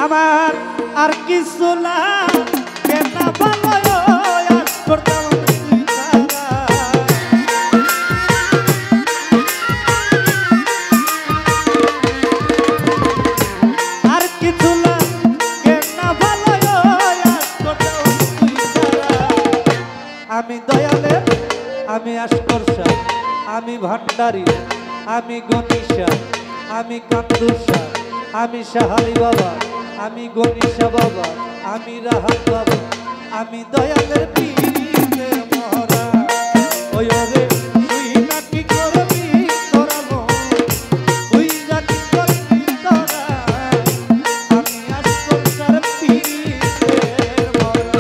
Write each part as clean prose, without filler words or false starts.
আমার আর কিছু না কেন ভালো আজ করতাম তুই ছাড়া। আর কিছু না কেন ভালো আজ করতাম তুই ছাড়া। আমি দয়ালের, আমি আশকর্ষা, আমি ভান্ডারী, আমি গণিশা, আমি কান্দুষা, আমি সাহালি বাবা, আমি গণিশা বাবা, আমি রাহাত বাবা, আমি দয়ালের পীরে মরা। ওই রে তুই নাকি করবি তোরালো, তুই নাকি করবি তোরা, আমি আশকর্ষার পীরে মরা।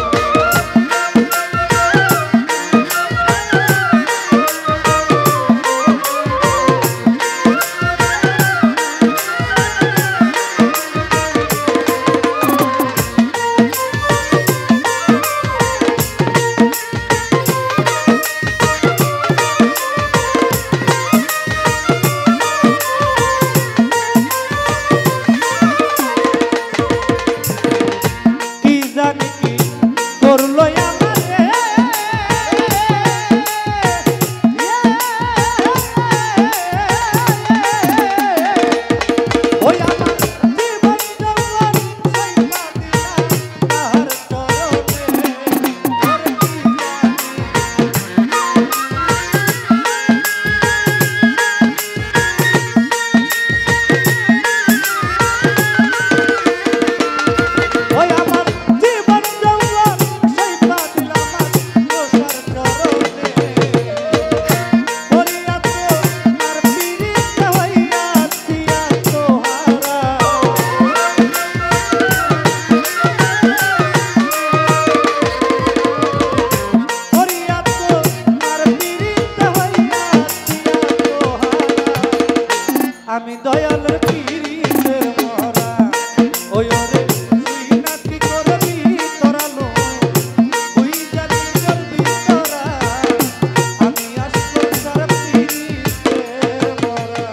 আমি দয়ালের পীরে মরা। ওই রে তুই নাকি করবি তোরালো, তুই জানি করবি তোরা, আমি আশকর্ষার পীরে মরা।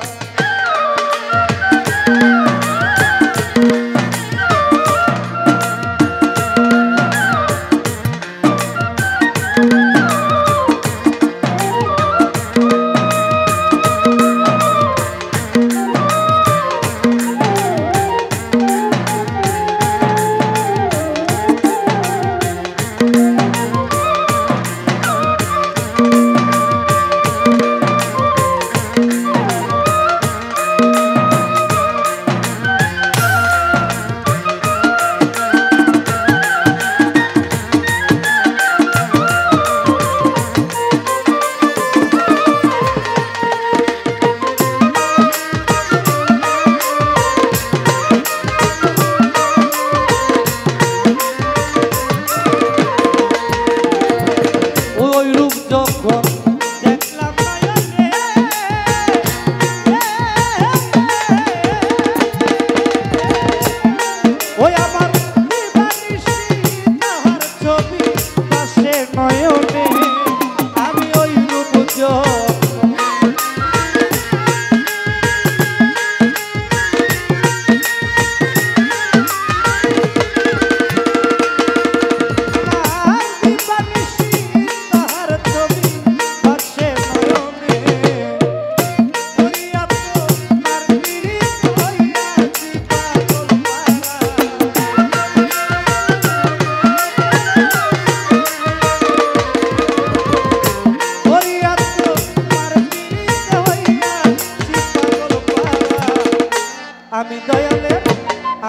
আমি দয়ালের,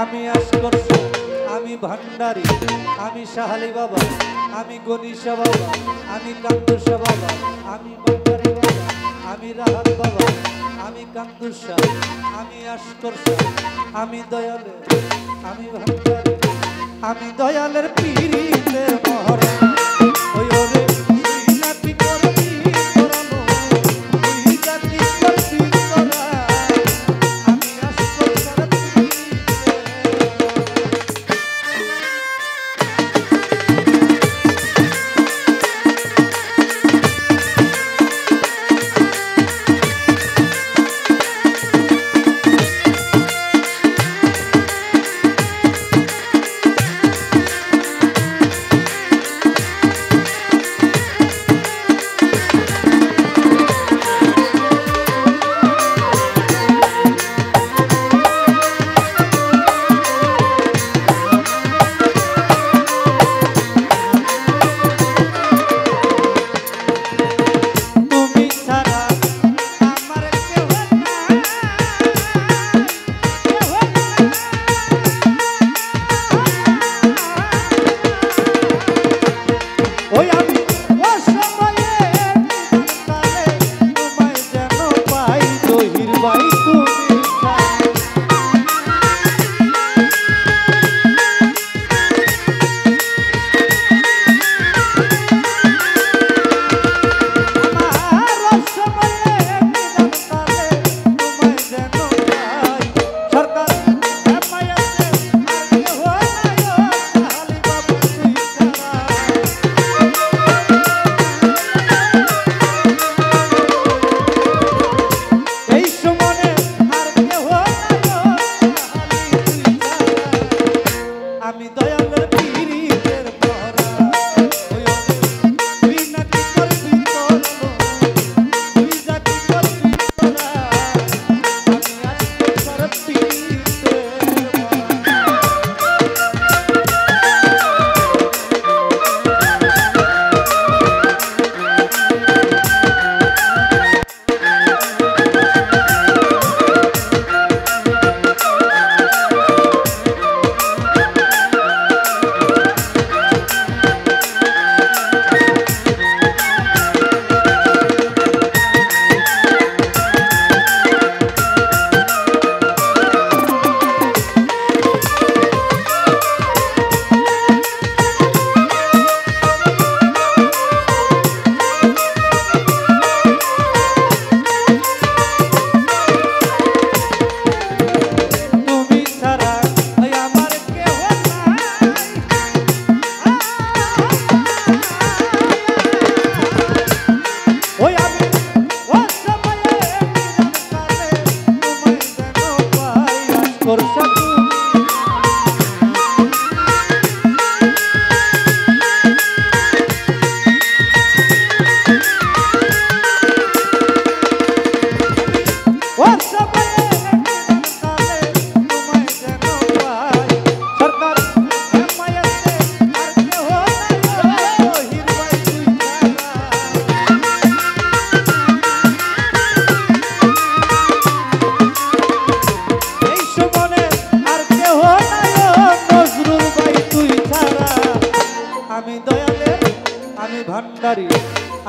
আমি আশকর্ষা, আমি ভান্ডারী, আমি সাহালি বাবা, আমি গণিশা বাবা, আমি কান্দুষা বাবা, আমি ভান্ডারী বাবা, আমি রাহাত বাবা, আমি কান্দুষা, আমি আশকর্ষা, আমি দয়ালের, আমি ভান্ডারী, আমি দয়ালের পীরে মরা। ওই রে তুই নাকি করবি তোরালো, তুই নাকি করবি তোরা, আমি আশকর্ষার পীরে মরা।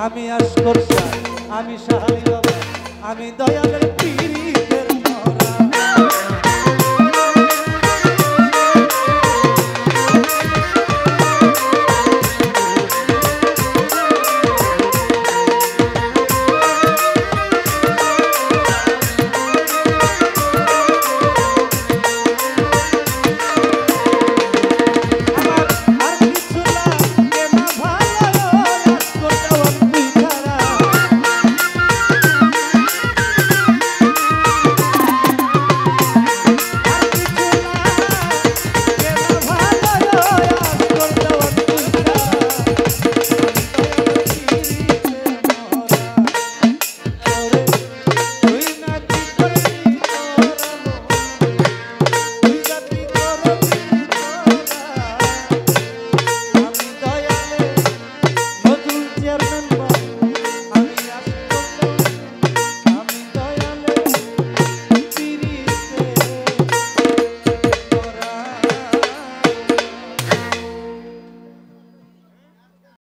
আমি আসকর শাহ, আমি শাহালি বাবা, আমি দয়ালের পীরিতে